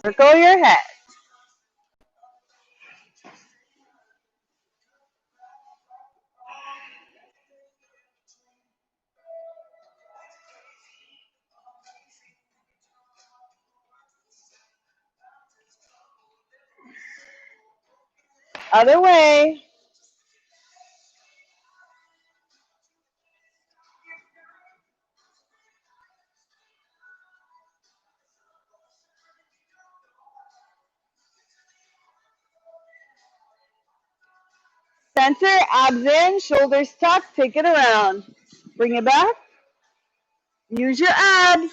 Circle your head. Other way. Center, abs in, shoulders tucked, take it around. Bring it back. Use your abs.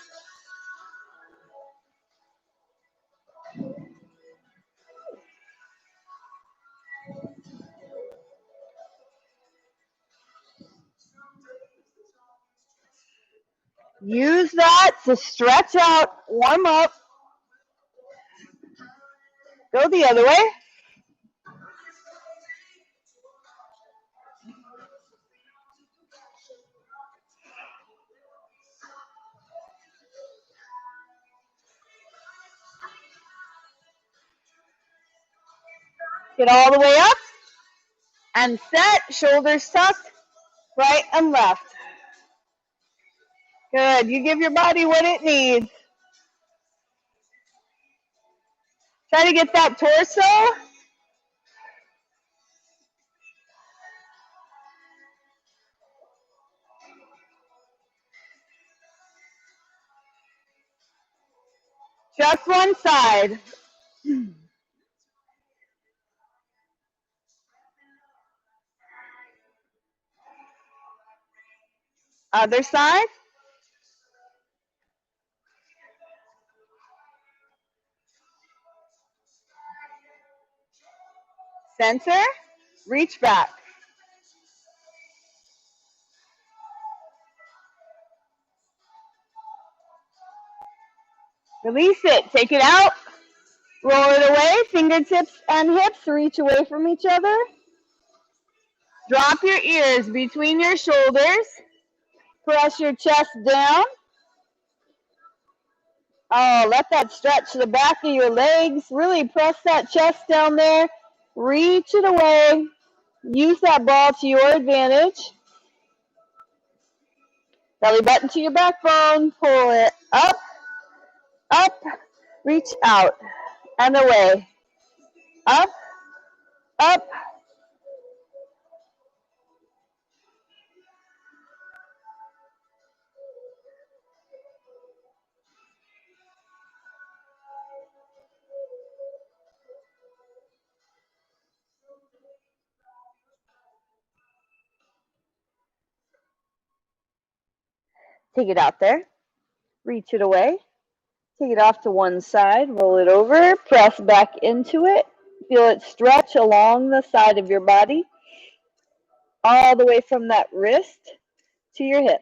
Use that to stretch out, warm up. Go the other way. Get all the way up and set, shoulders tucked, right and left. Good. You give your body what it needs. Try to get that torso. Just one side. Other side. Center. Reach back. Release it. Take it out. Roll it away. Fingertips and hips reach away from each other. Drop your ears between your shoulders. Press your chest down. Oh, let that stretch the back of your legs. Really press that chest down there. Reach it away. Use that ball to your advantage. Belly button to your backbone. Pull it up, up, reach out, and away. Up, up. Take it out there. Reach it away. Take it off to one side. Roll it over. Press back into it. Feel it stretch along the side of your body. All the way from that wrist to your hip.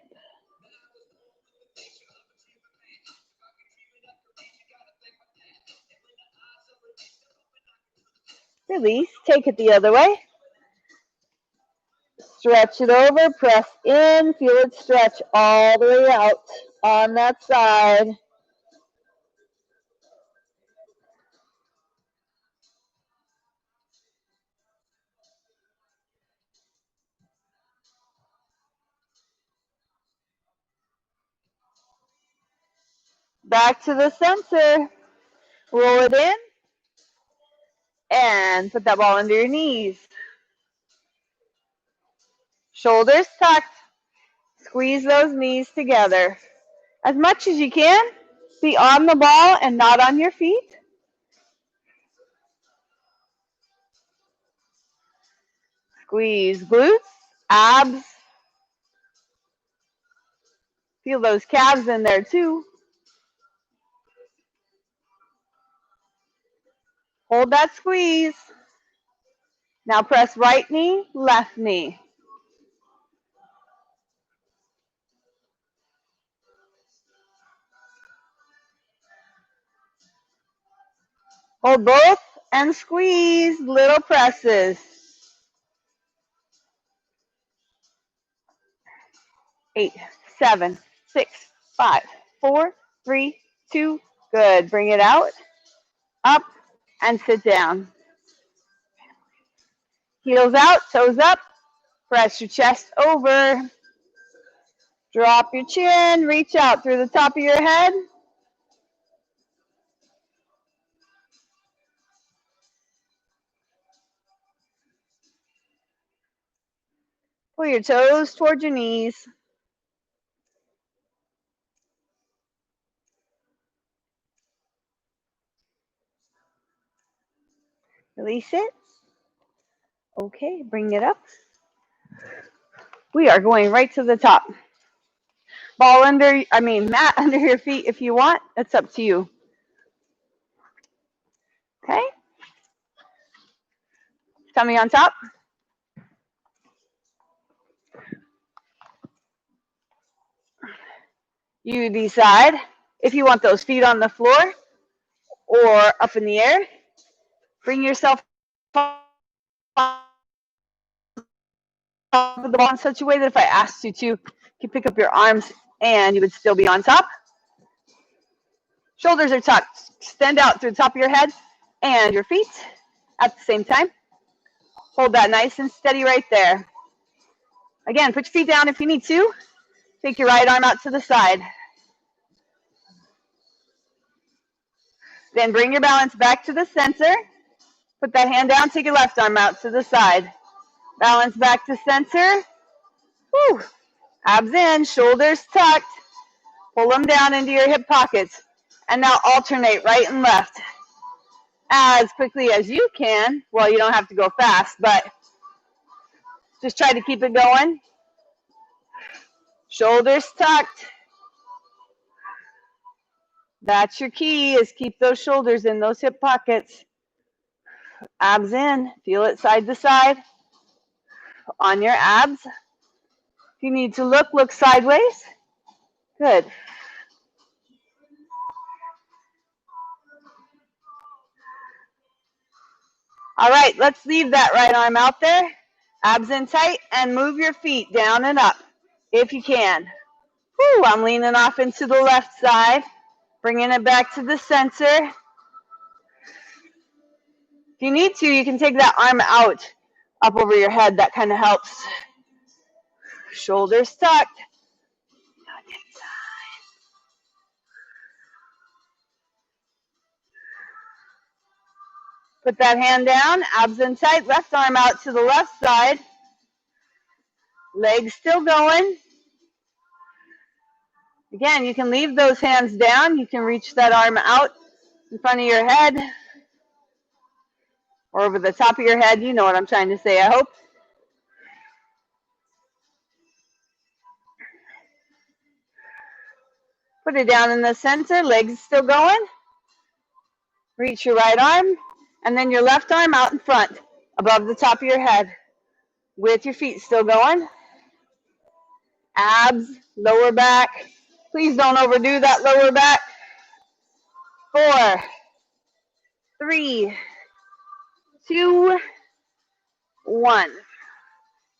Release. Take it the other way. Stretch it over. Press in. Feel it stretch all the way out on that side. Back to the center. Roll it in. And put that ball under your knees. Shoulders tucked. Squeeze those knees together. As much as you can, be on the ball and not on your feet. Squeeze glutes, abs. Feel those calves in there too. Hold that squeeze. Now press right knee, left knee. Hold both and squeeze, little presses. 8, 7, 6, 5, 4, 3, 2. Good. Bring it out. up, and sit down. Heels out, toes up, press your chest over. Drop your chin, reach out through the top of your head. Pull your toes towards your knees. Release it. Okay, bring it up. We are going right to the top. Mat under your feet if you want. It's up to you. Okay? Tummy on top. You decide if you want those feet on the floor or up in the air. Bring yourself up of the ball in such a way that if I asked you to, you could pick up your arms and you would still be on top. Shoulders are tucked. Extend out through the top of your head and your feet at the same time. Hold that nice and steady right there. Again, put your feet down if you need to. Take your right arm out to the side. Then bring your balance back to the center. Put that hand down. Take your left arm out to the side. Balance back to center. Whew. Abs in, shoulders tucked. Pull them down into your hip pockets. And now alternate right and left as quickly as you can. Well, you don't have to go fast, but just try to keep it going. Shoulders tucked. That's your key, is keep those shoulders in those hip pockets. Abs in. Feel it side to side on your abs. If you need to look sideways. Good. All right, let's leave that right arm out there. Abs in tight and move your feet down and up if you can. Whew, I'm leaning off into the left side, bringing it back to the center. If you need to, you can take that arm out, up over your head. That kind of helps. Shoulders tucked. Put that hand down, abs in tight, left arm out to the left side. Legs still going. Again, you can leave those hands down. You can reach that arm out in front of your head or over the top of your head. You know what I'm trying to say, I hope. Put it down in the center, legs still going. Reach your right arm, and then your left arm out in front, above the top of your head, with your feet still going. Abs, lower back. Please don't overdo that lower back. 4, 3, 2, 1.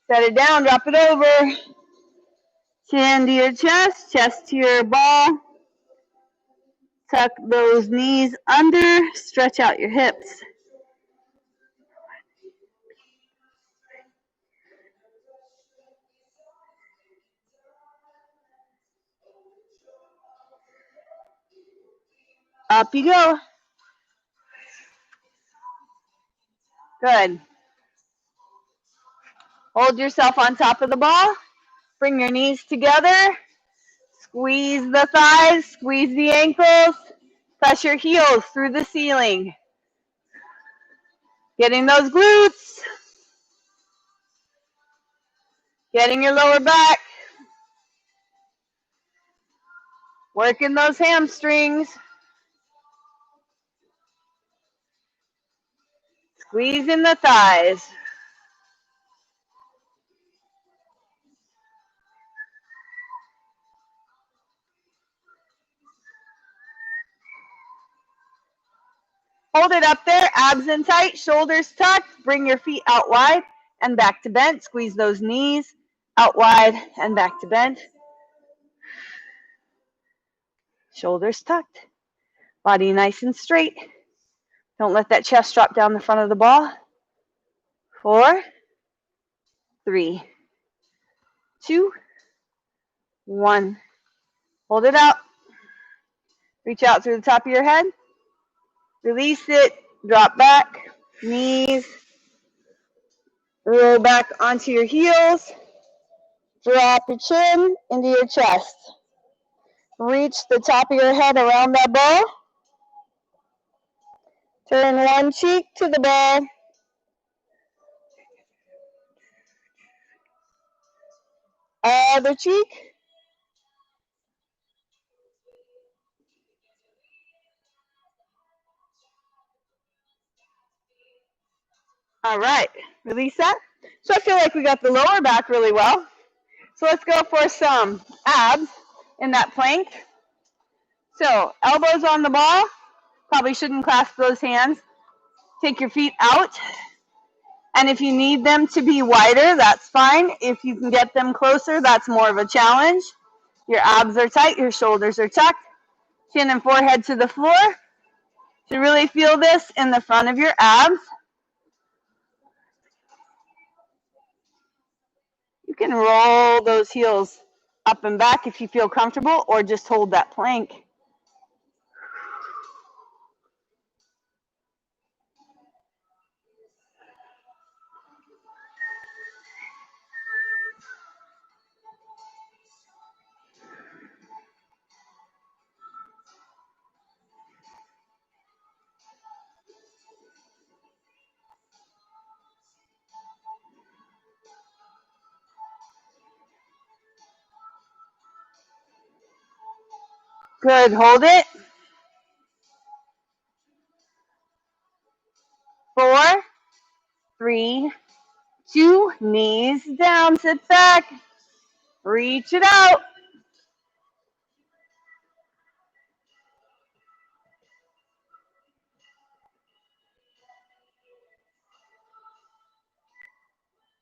Set it down, drop it over. Chin to your chest, chest to your ball. Tuck those knees under, stretch out your hips. Up you go. Good. Hold yourself on top of the ball. Bring your knees together. Squeeze the thighs, squeeze the ankles. Press your heels through the ceiling. Getting those glutes. Getting your lower back. Working those hamstrings. Squeezing the thighs. Hold it up there, abs in tight, shoulders tucked. Bring your feet out wide and back to bent. Squeeze those knees out wide and back to bent. Shoulders tucked. Body nice and straight. Don't let that chest drop down the front of the ball. 4, 3, 2, 1. Hold it out. Reach out through the top of your head. Release it. Drop back. Knees. Roll back onto your heels. Drop your chin into your chest. Reach the top of your head around that ball. Turn one cheek to the ball. Other cheek. All right, release that. So I feel like we got the lower back really well. So let's go for some abs in that plank. So elbows on the ball. Probably shouldn't clasp those hands. Take your feet out. And if you need them to be wider, that's fine. If you can get them closer, that's more of a challenge. Your abs are tight, your shoulders are tucked. Chin and forehead to the floor. To really feel this in the front of your abs. You can roll those heels up and back if you feel comfortable, or just hold that plank. Good, hold it. 4, 3, 2, knees down, sit back. Reach it out.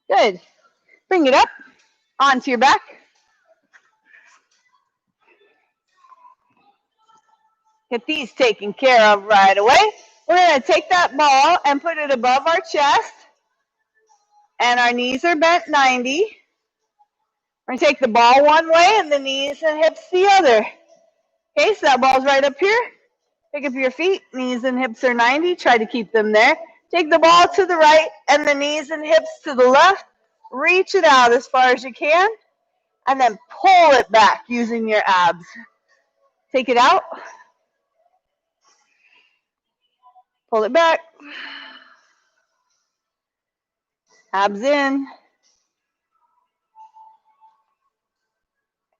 Good. Bring it up onto your back. Get these taken care of right away. We're going to take that ball and put it above our chest. And our knees are bent 90. We're going to take the ball one way and the knees and hips the other. Okay, so that ball's right up here. Pick up your feet. Knees and hips are 90. Try to keep them there. Take the ball to the right and the knees and hips to the left. Reach it out as far as you can. And then pull it back using your abs. Take it out. Pull it back. Abs in.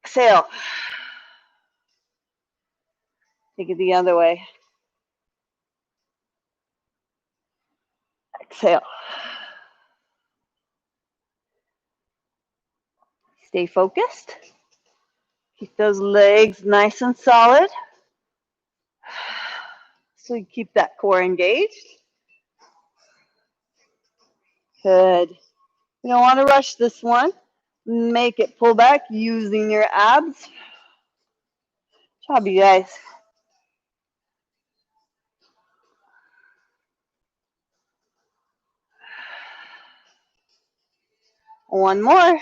Exhale. Take it the other way. Exhale. Stay focused. Keep those legs nice and solid. So you keep that core engaged. Good. You don't want to rush this one. Make it pull back using your abs. Good job, you guys. One more.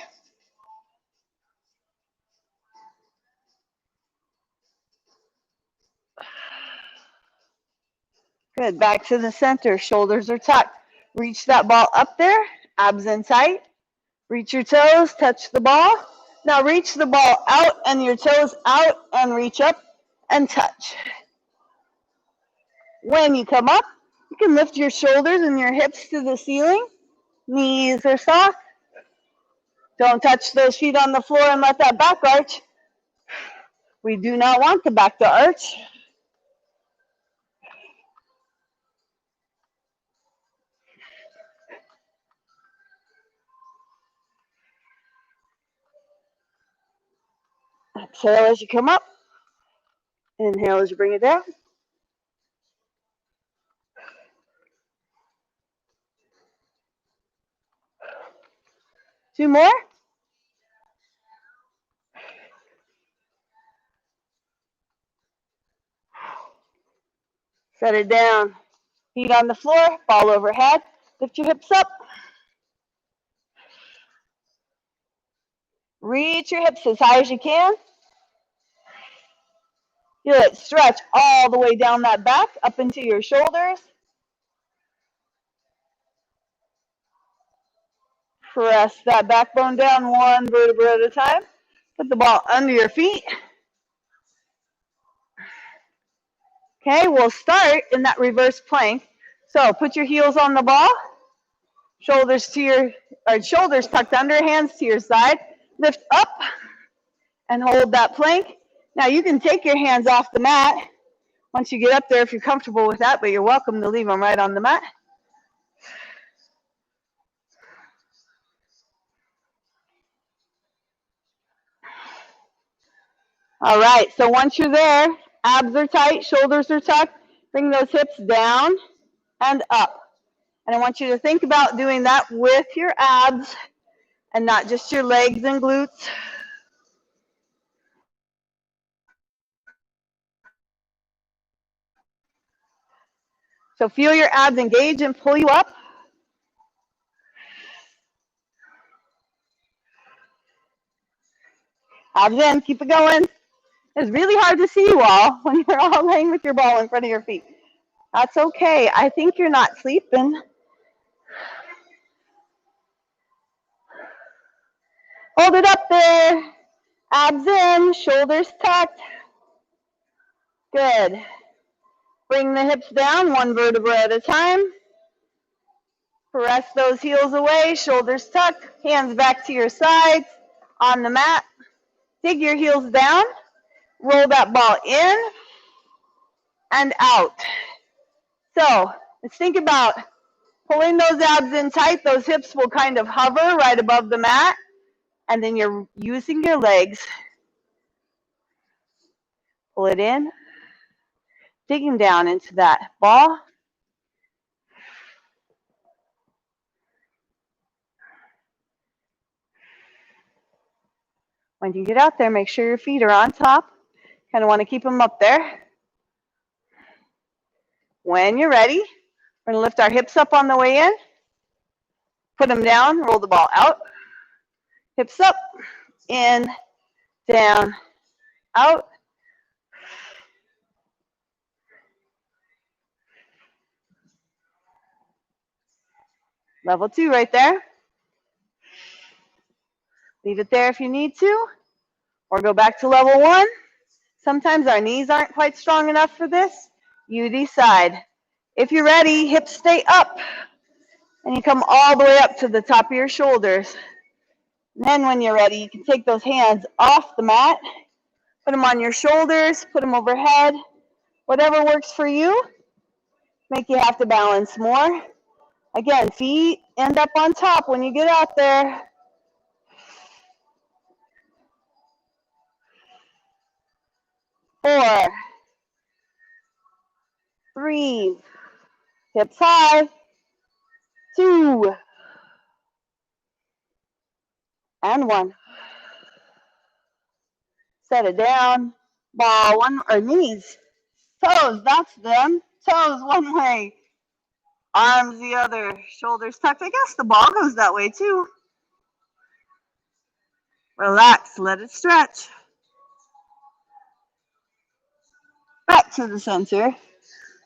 Good. Back to the center. Shoulders are tucked. Reach that ball up there. Abs in tight. Reach your toes. Touch the ball. Now reach the ball out and your toes out and reach up and touch. When you come up, you can lift your shoulders and your hips to the ceiling. Knees are soft. Don't touch those feet on the floor and let that back arch. We do not want the back to arch. Exhale as you come up. Inhale as you bring it down. Two more. Set it down. Feet on the floor, ball overhead. Lift your hips up. Reach your hips as high as you can. Feel it stretch all the way down that back, up into your shoulders. Press that backbone down one vertebra at a time. Put the ball under your feet. Okay, we'll start in that reverse plank. So put your heels on the ball, shoulders tucked under, hands to your side. Lift up and hold that plank. Now you can take your hands off the mat once you get up there if you're comfortable with that, but you're welcome to leave them right on the mat. All right, so once you're there, abs are tight, shoulders are tucked. Bring those hips down and up. And I want you to think about doing that with your abs and not just your legs and glutes. So feel your abs engage and pull you up. Abs in, keep it going. It's really hard to see you all when you're all laying with your ball in front of your feet. That's okay. I think you're not sleeping. Hold it up there. Abs in, shoulders tucked. Good. Bring the hips down one vertebra at a time. Press those heels away, shoulders tucked, hands back to your sides on the mat. Dig your heels down. Roll that ball in and out. So let's think about pulling those abs in tight. Those hips will kind of hover right above the mat. And then you're using your legs. Pull it in. Digging down into that ball. When you get out there, make sure your feet are on top. Kind of want to keep them up there. When you're ready, we're going to lift our hips up on the way in. Put them down, roll the ball out. Hips up, in, down, out. Level 2 right there. Leave it there if you need to, or go back to level 1. Sometimes our knees aren't quite strong enough for this. You decide. If you're ready, hips stay up, and you come all the way up to the top of your shoulders. And then when you're ready, you can take those hands off the mat, put them on your shoulders, put them overhead, whatever works for you. Make you have to balance more. Again, feet end up on top when you get out there. Four, three, hips high, 2, and 1. Set it down. Ball one, or knees, toes, that's them. Toes one way, arms the other, shoulders tucked. I guess the ball goes that way too. Relax, let it stretch. Back to the center,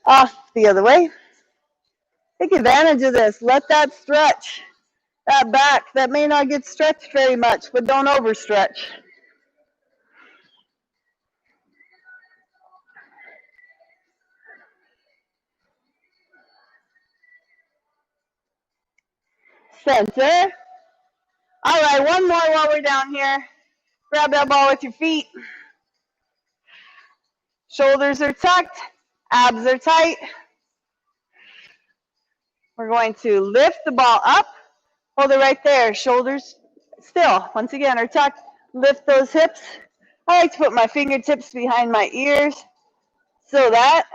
off the other way. Take advantage of this. Let that stretch. That back, that may not get stretched very much, but don't overstretch. Center. All right, one more while we're down here. Grab that ball with your feet. Shoulders are tucked, abs are tight. We're going to lift the ball up. Hold it right there. Shoulders still, once again, are tucked. Lift those hips. I like to put my fingertips behind my ears so that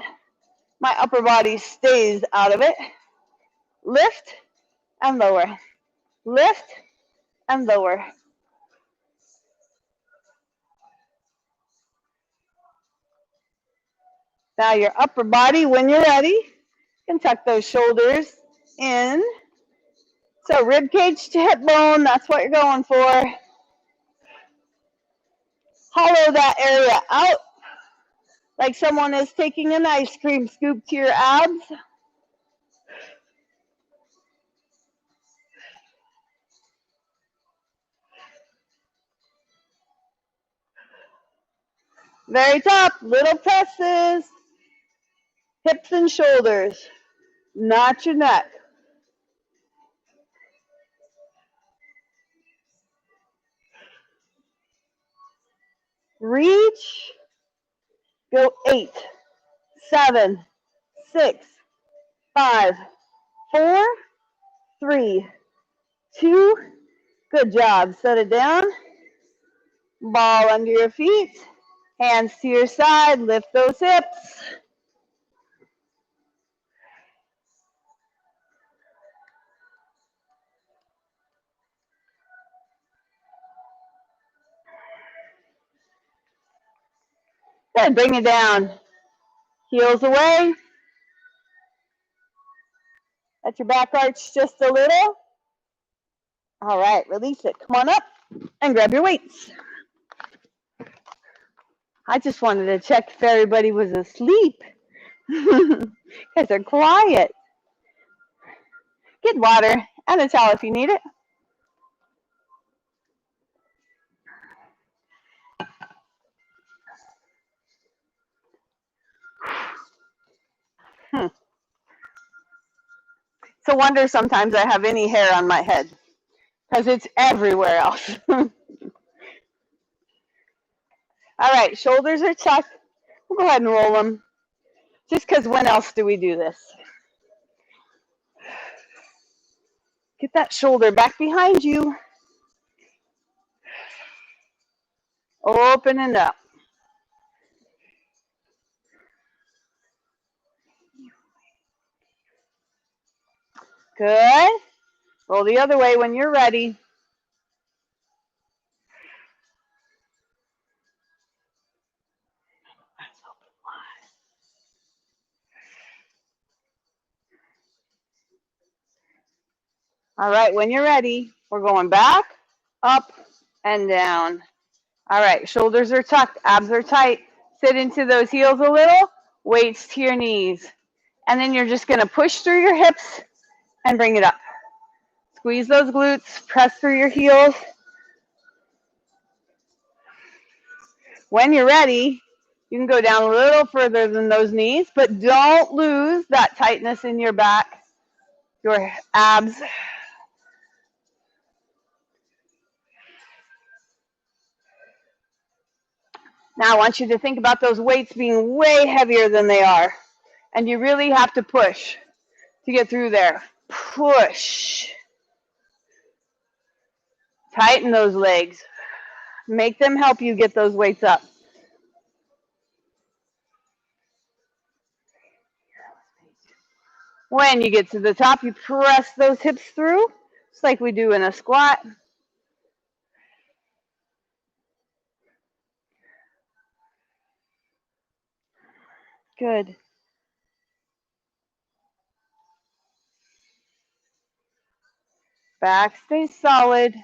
my upper body stays out of it. Lift and lower. Lift and lower. Now your upper body, when you're ready, And tuck those shoulders in. So rib cage to hip bone, that's what you're going for. Hollow that area out like someone is taking an ice cream scoop to your abs. Very top, little presses, hips and shoulders, not your neck. Reach, go 8, 7, 6, 5, 4, 3, 2, good job. Set it down, ball under your feet, hands to your side, lift those hips. Good, bring it down. Heels away. Let your back arch just a little. All right, release it. Come on up and grab your weights. I just wanted to check if everybody was asleep. Because they're quiet. Get water and a towel if you need it. It's a wonder sometimes I have any hair on my head because it's everywhere else. All right, shoulders are tucked. We'll go ahead and roll them. Just because when else do we do this? Get that shoulder back behind you. Open it up. Good. Roll the other way when you're ready. All right, when you're ready, we're going back, up, and down. All right, shoulders are tucked, abs are tight. Sit into those heels a little, weights to your knees. And then you're just going to push through your hips and bring it up. Squeeze those glutes, press through your heels. When you're ready, you can go down a little further than those knees, but don't lose that tightness in your back, your abs. Now I want you to think about those weights being way heavier than they are. And you really have to push to get through there. Push. Tighten those legs. Make them help you get those weights up. When you get to the top, you press those hips through, just like we do in a squat. Good. Back stays solid.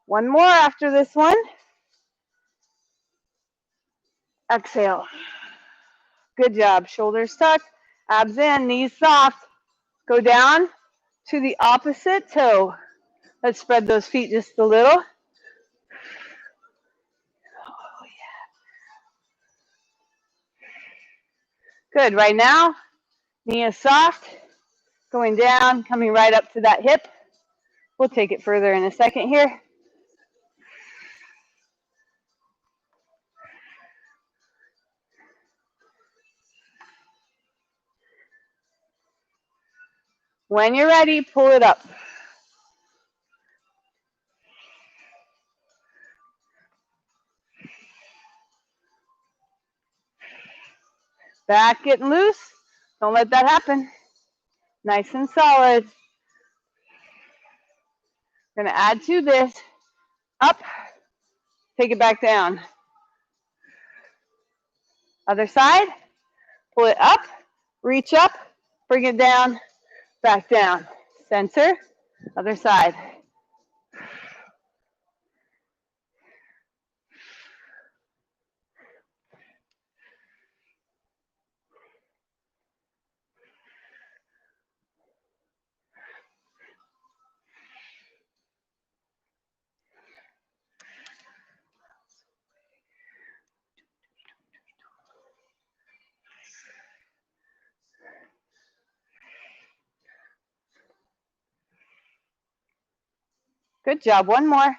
One more after this one. Exhale. Good job. Shoulders tucked, abs in, knees soft. Go down to the opposite toe. Let's spread those feet just a little. Oh, yeah. Good. Right now, knee is soft. Going down, coming right up to that hip. We'll take it further in a second here. When you're ready, pull it up. Back getting loose. Don't let that happen. Nice and solid. We're going to add to this. Up, take it back down. Other side, pull it up, reach up, bring it down, back down. Center, other side. Good job. One more.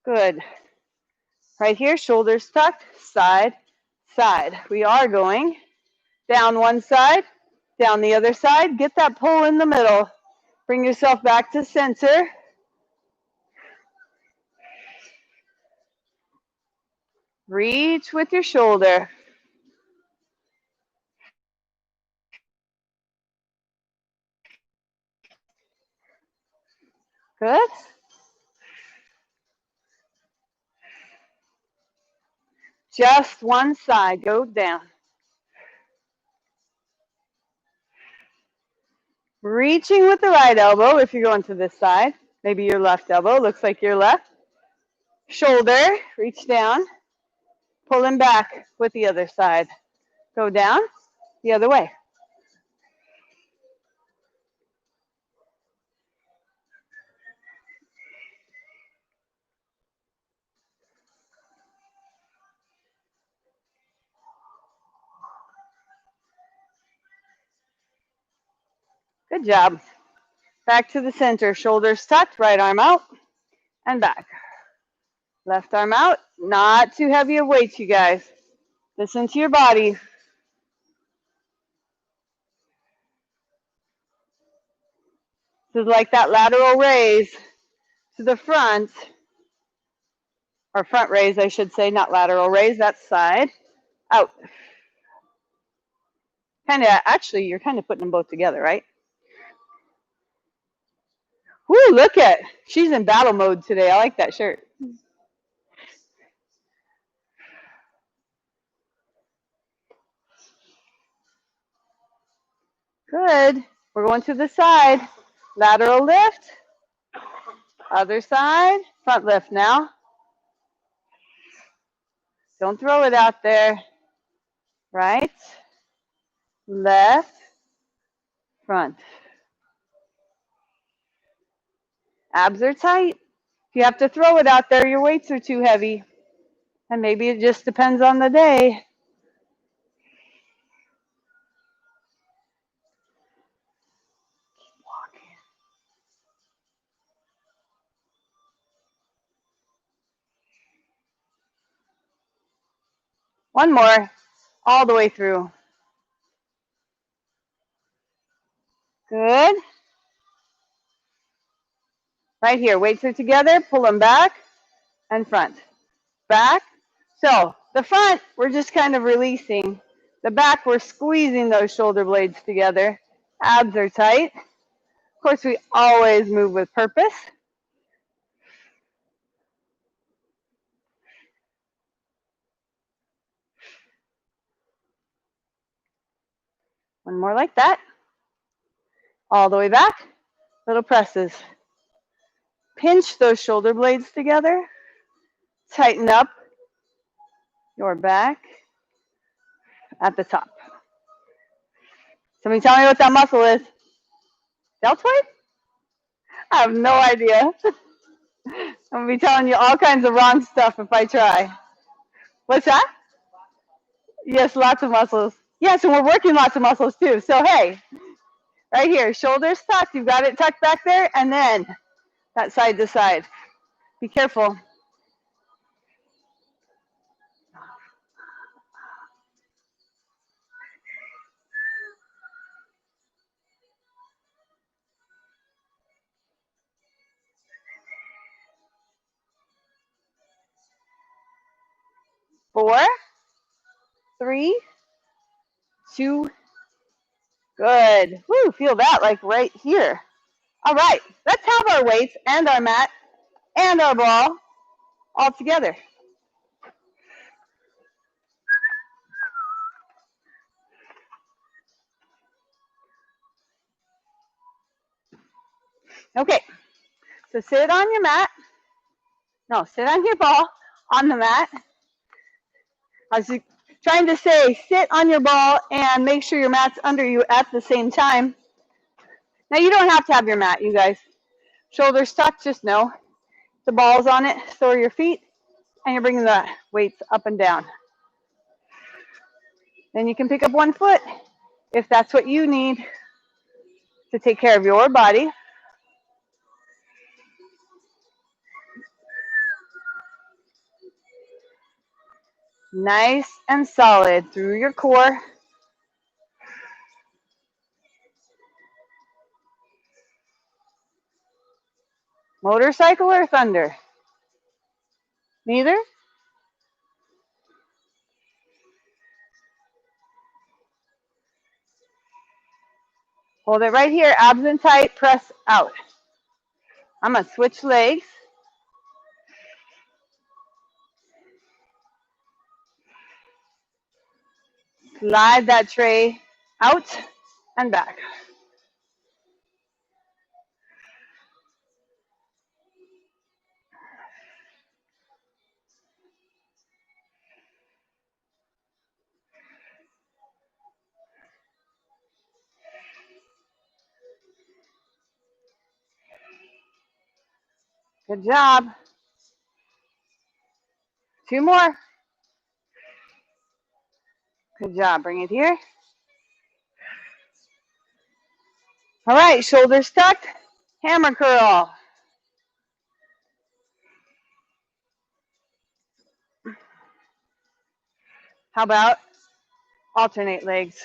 Good. Right here, shoulders tucked, side, side. We are going down one side, down the other side. Get that pull in the middle. Bring yourself back to center. Reach with your shoulder. Good. Just one side. Go down. Reaching with the right elbow if you're going to this side. Maybe your left elbow. Looks like your left. Shoulder. Reach down. Pulling back with the other side. Go down the other way. Good job. Back to the center. Shoulders tucked. Right arm out and back. Left arm out. Not too heavy of weights, you guys. Listen to your body. This is like that lateral raise to the front, or front raise, I should say, not lateral raise. That's side, out. Actually, you're kind of putting them both together, right? Whoo, look at, she's in battle mode today. I like that shirt. Good. We're going to the side. Lateral lift. Other side. Front lift now. Don't throw it out there. Right. Left. Front. Abs are tight. If you have to throw it out there, your weights are too heavy. And maybe it just depends on the day. One more, all the way through. Good. Right here, weights are together, pull them back and front. Back. So the front, we're just kind of releasing. The back, we're squeezing those shoulder blades together. Abs are tight. Of course, we always move with purpose. One more like that. All the way back. Little presses. Pinch those shoulder blades together. Tighten up your back at the top. Somebody tell me what that muscle is. Deltoid? I have no idea. I'm going to be telling you all kinds of wrong stuff if I try. What's that? Yes, lots of muscles. Yes, and we're working lots of muscles too. So, hey, right here, shoulders tucked. You've got it tucked back there, and then that side to side. Be careful. Four, three, two, Good. Woo, feel that like right here. All right, let's have our weights and our mat and our ball all together. Okay, so sit on your mat. No, sit on your ball on the mat. I was trying to say sit on your ball and make sure your mat's under you at the same time. Now you don't have to have your mat, you guys. Shoulders tucked, just know the ball's on it, so are your feet, and you're bringing the weights up and down. Then you can pick up one foot if that's what you need to take care of your body. Nice and solid through your core. Motorcycle or thunder? Neither? Hold it right here, abs in tight, press out. I'm going to switch legs. Slide that tray out and back. Good job. 2 more. Good job. Bring it here. All right, shoulders tucked. Hammer curl. How about alternate legs?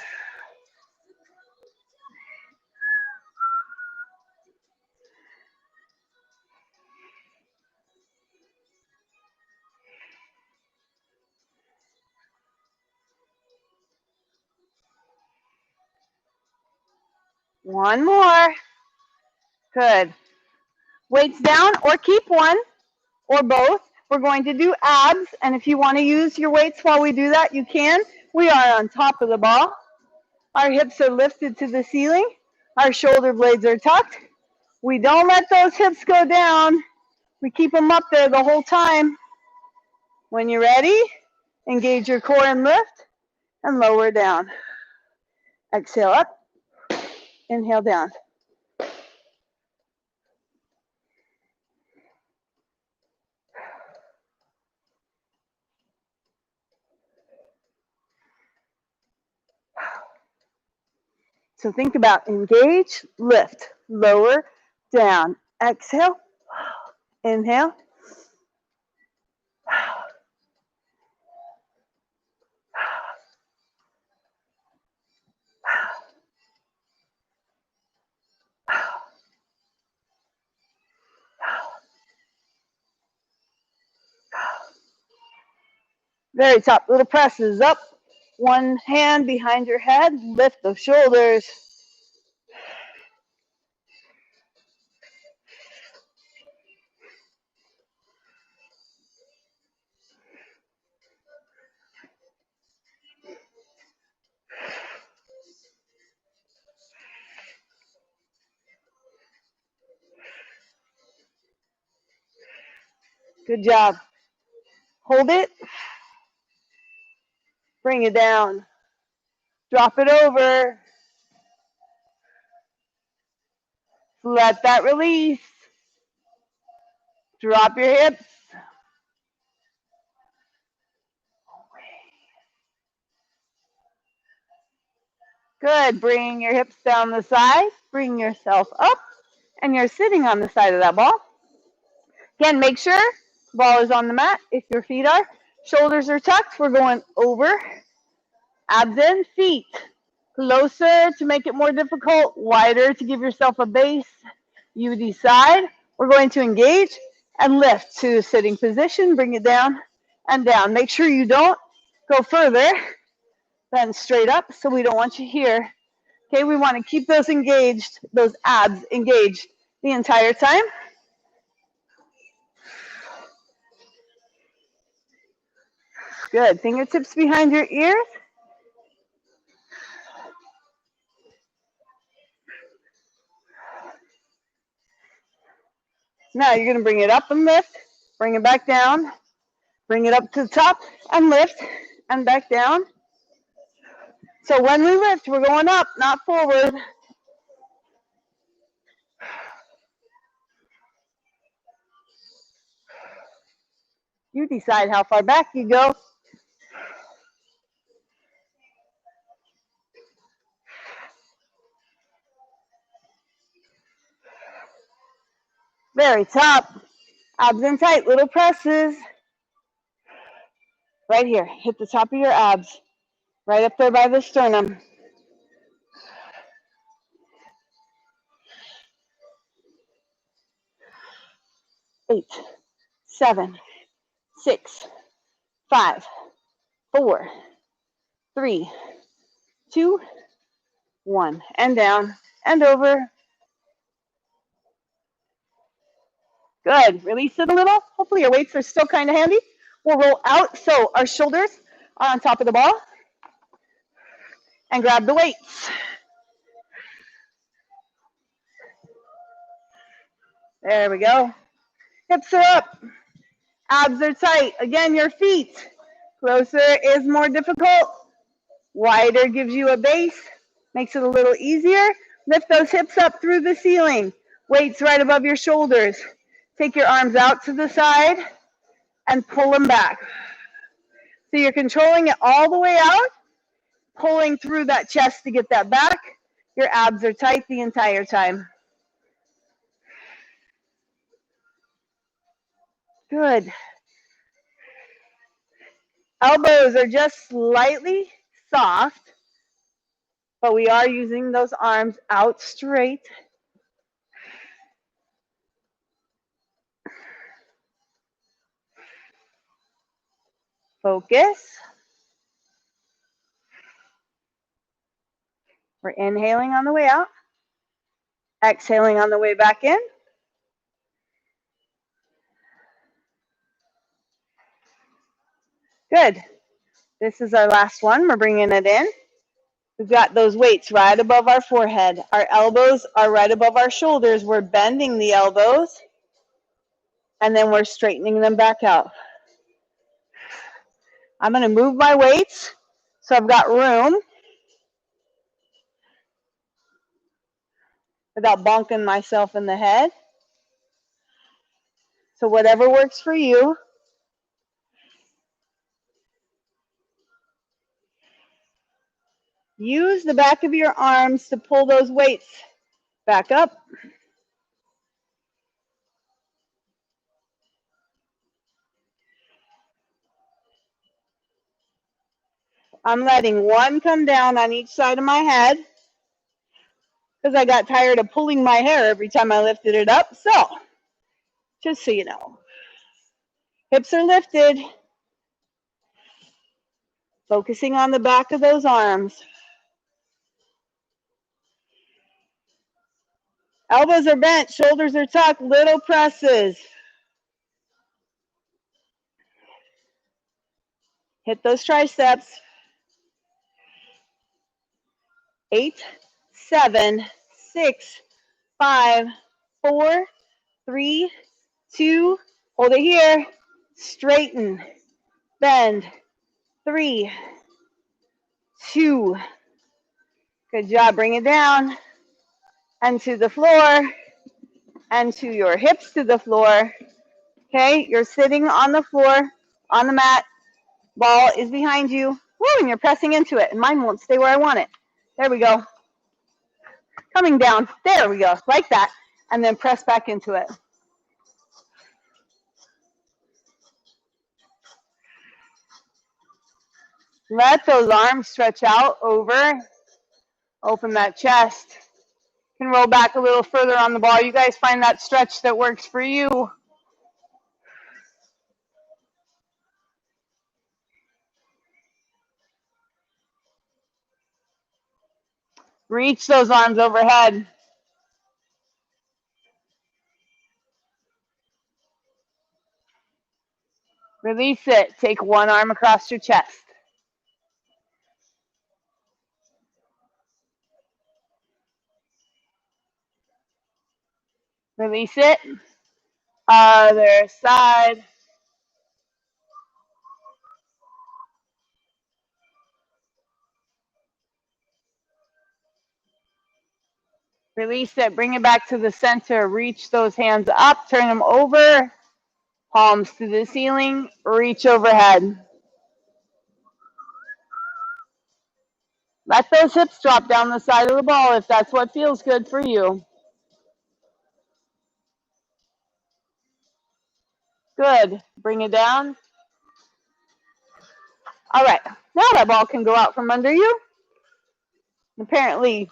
One more. Good. Weights down or keep one or both. We're going to do abs, and if you want to use your weights while we do that, you can. We are on top of the ball. Our hips are lifted to the ceiling. Our shoulder blades are tucked. We don't let those hips go down. We keep them up there the whole time. When you're ready, engage your core and lift, and lower down. Exhale up, inhale down. So think about engage, lift, lower, down. Exhale, inhale. Very top, little presses up. One hand behind your head, lift the shoulders. Good job. Hold it. Bring it down. Drop it over. Let that release. Drop your hips. Good. Bring your hips down the side. Bring yourself up. And you're sitting on the side of that ball. Again, make sure the ball is on the mat if your feet are. Shoulders are tucked. We're going over. Abs in, feet closer to make it more difficult, wider to give yourself a base. You decide. We're going to engage and lift to sitting position. Bring it down and down. Make sure you don't go further than straight up, so we don't want you here. Okay, we want to keep those engaged, those abs engaged the entire time. Good. Fingertips behind your ears. Now you're going to bring it up and lift, bring it back down, bring it up to the top and lift and back down. So when we lift, we're going up, not forward. You decide how far back you go. Very top. Abs in tight, little presses. Right here, hit the top of your abs. Right up there by the sternum. 8, 7, 6, 5, 4, 3, 2, 1. And down and over. Good. Release it a little. Hopefully your weights are still kind of handy. We'll roll out so our shoulders are on top of the ball. And grab the weights. There we go. Hips are up. Abs are tight. Again, your feet. Closer is more difficult. Wider gives you a base. Makes it a little easier. Lift those hips up through the ceiling. Weights right above your shoulders. Take your arms out to the side and pull them back. So you're controlling it all the way out, pulling through that chest to get that back. Your abs are tight the entire time. Good. Elbows are just slightly soft, but we are using those arms out straight. Focus. We're inhaling on the way out, exhaling on the way back in. Good. This is our last one. We're bringing it in. We've got those weights right above our forehead. Our elbows are right above our shoulders. We're bending the elbows, and then we're straightening them back out. I'm going to move my weights so I've got room without bonking myself in the head. So whatever works for you. Use the back of your arms to pull those weights back up. I'm letting one come down on each side of my head because I got tired of pulling my hair every time I lifted it up. So, just so you know, hips are lifted, focusing on the back of those arms. Elbows are bent, shoulders are tucked, little presses. Hit those triceps. 8, 7, 6, 5, 4, 3, 2, hold it here. Straighten, bend, 3, 2. Good job. Bring it down and to the floor and to your hips to the floor. Okay, you're sitting on the floor, on the mat. Ball is behind you. Woo, and you're pressing into it, and mine won't stay where I want it. There we go. Coming down. There we go. Like that. And then press back into it. Let those arms stretch out over. Open that chest. You can roll back a little further on the ball. You guys find that stretch that works for you. Reach those arms overhead. Release it. Take one arm across your chest. Release it. Other side. Release it. Bring it back to the center. Reach those hands up. Turn them over. Palms to the ceiling. Reach overhead. Let those hips drop down the side of the ball if that's what feels good for you. Good. Bring it down. All right. Now that ball can go out from under you. Apparently,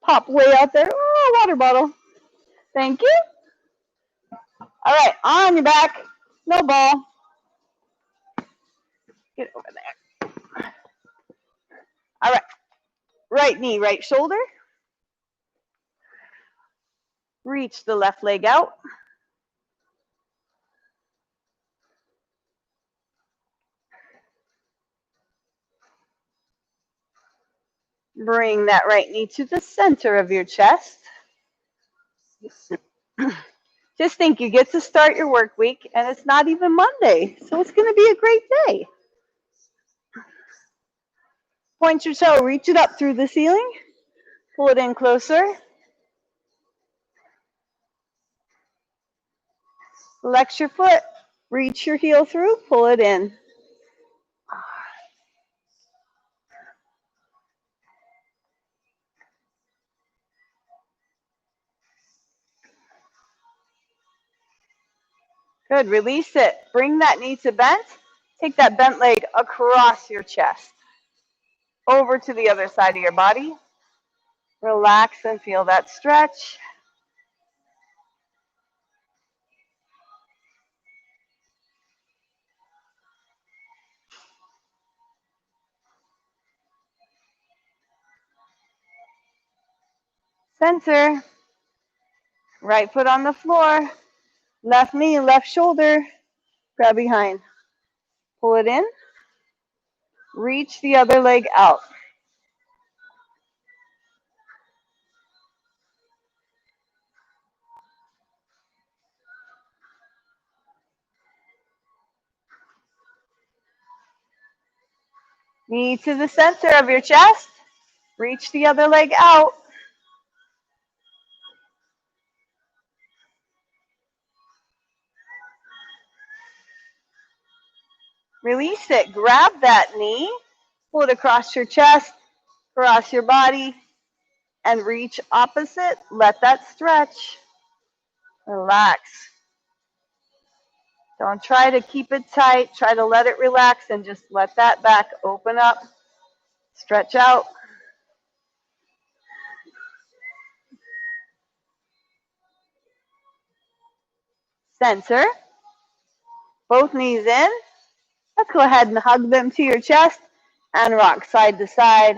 pop way out there. Oh, water bottle. Thank you. All right. On your back. No ball. Get over there. All right. Right knee, right shoulder. Reach the left leg out. Bring that right knee to the center of your chest. Just think you get to start your work week and it's not even Monday, so it's going to be a great day. Point your toe, reach it up through the ceiling. Pull it in closer. Flex your foot, reach your heel through, pull it in. Good, release it. Bring that knee to bent. Take that bent leg across your chest. Over to the other side of your body. Relax and feel that stretch. Center. Right foot on the floor. Left knee, left shoulder. Grab behind. Pull it in. Reach the other leg out. Knee to the center of your chest. Reach the other leg out. Release it. Grab that knee. Pull it across your chest, across your body, and reach opposite. Let that stretch. Relax. Don't try to keep it tight. Try to let it relax and just let that back open up. Stretch out. Center. Both knees in. Let's go ahead and hug them to your chest and rock side to side.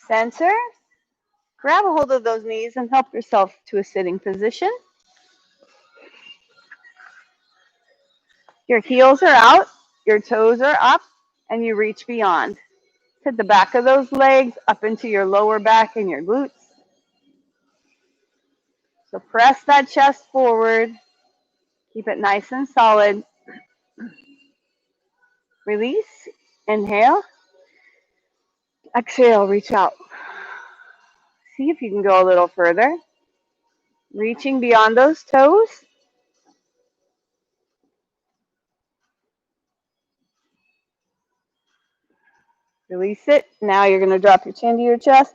Center. Grab a hold of those knees and help yourself to a sitting position. Your heels are out, your toes are up, and you reach beyond. Hit the back of those legs up into your lower back and your glutes. So press that chest forward. Keep it nice and solid. Release. Inhale. Exhale, reach out. See if you can go a little further. Reaching beyond those toes. Release it. Now you're going to drop your chin to your chest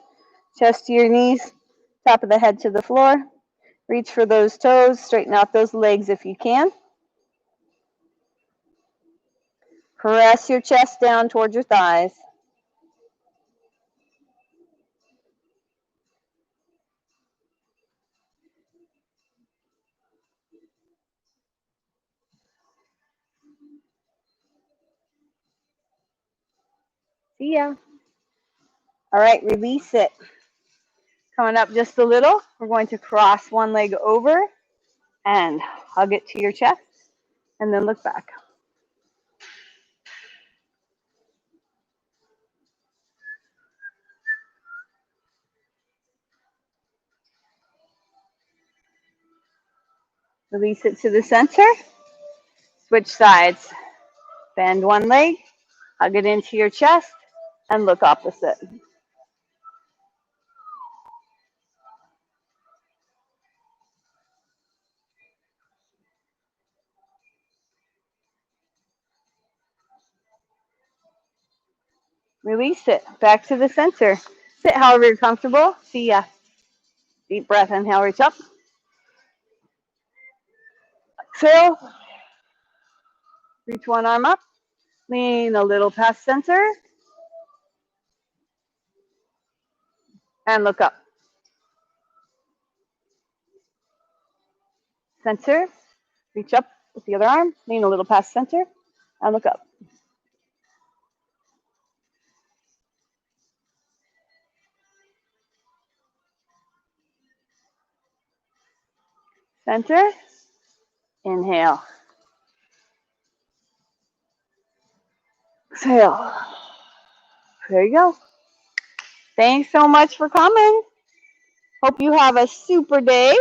to your knees, top of the head to the floor. Reach for those toes. Straighten out those legs if you can. Press your chest down towards your thighs. See ya. All right, release it. Coming up just a little, we're going to cross one leg over and hug it to your chest, and then look back. Release it to the center. Switch sides. Bend one leg, hug it into your chest, and look opposite. Release it. Back to the center. Sit however you're comfortable. See ya. Deep breath. Inhale, reach up. Exhale. Reach one arm up. Lean a little past center. And look up. Center. Reach up with the other arm. Lean a little past center. And look up. Center. Inhale. Exhale. There you go. Thanks so much for coming. Hope you have a super day.